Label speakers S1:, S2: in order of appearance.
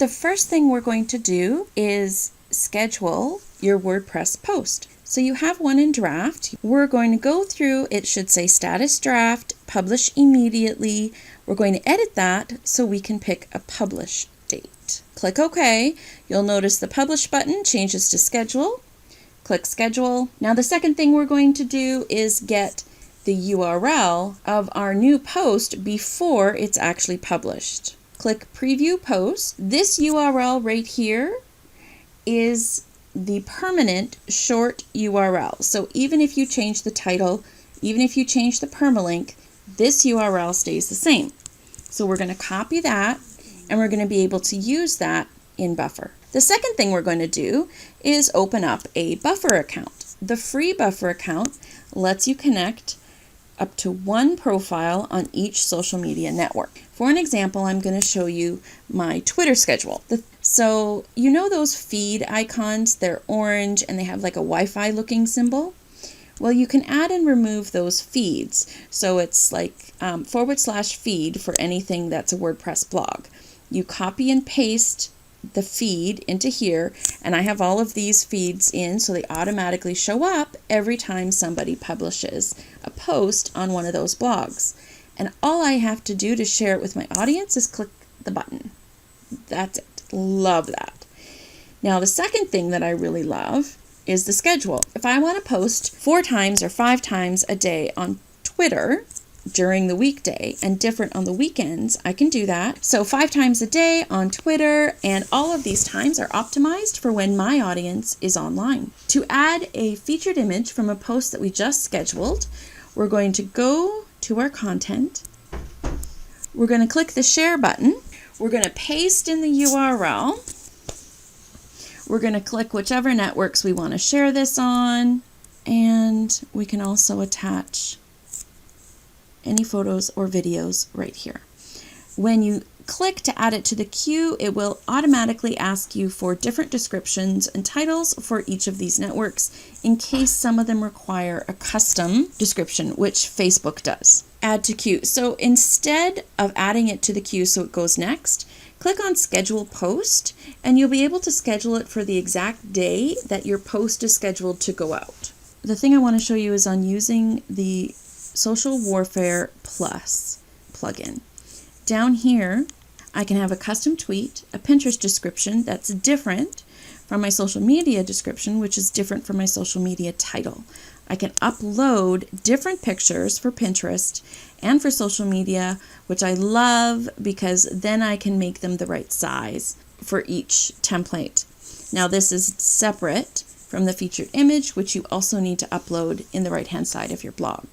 S1: The first thing we're going to do is schedule your WordPress post. So you have one in draft. We're going to go through, it should say status draft, publish immediately. We're going to edit that so we can pick a publish date. Click OK. You'll notice the publish button changes to schedule. Click schedule. Now the second thing we're going to do is get the URL of our new post before it's actually published. Click preview post. This URL right here is the permanent short URL. So even if you change the title, even if you change the permalink, this URL stays the same. So we're going to copy that and we're going to be able to use that in Buffer. The second thing we're going to do is open up a Buffer account. The free Buffer account lets you connect up to one profile on each social media network. For an example, I'm going to show you my Twitter schedule. So you know those feed icons, they're orange and they have like a Wi-Fi looking symbol? Well, you can add and remove those feeds. So it's like /feed for anything that's a WordPress blog. You copy and paste the feed into here, and I have all of these feeds in so they automatically show up every time somebody publishes a post on one of those blogs. And all I have to do to share it with my audience is click the button. That's it. Love that. Now the second thing that I really love is the schedule. If I want to post 4 times or 5 times a day on Twitter during the weekday and different on the weekends, I can do that. So 5 times a day on Twitter, and all of these times are optimized for when my audience is online. To add a featured image from a post that we just scheduled, we're going to go to our content. We're going to click the share button. We're going to paste in the URL. We're going to click whichever networks we want to share this on, and we can also attach any photos or videos right here. When you click to add it to the queue, it will automatically ask you for different descriptions and titles for each of these networks in case some of them require a custom description, which Facebook does. Add to queue. So instead of adding it to the queue so it goes next, click on schedule post and you'll be able to schedule it for the exact day that your post is scheduled to go out. The thing I want to show you is on using the Social Warfare Plus plugin. Down here, I can have a custom tweet, a Pinterest description that's different from my social media description, which is different from my social media title. I can upload different pictures for Pinterest and for social media, which I love because then I can make them the right size for each template. Now this is separate from the featured image, which you also need to upload in the right-hand side of your blog.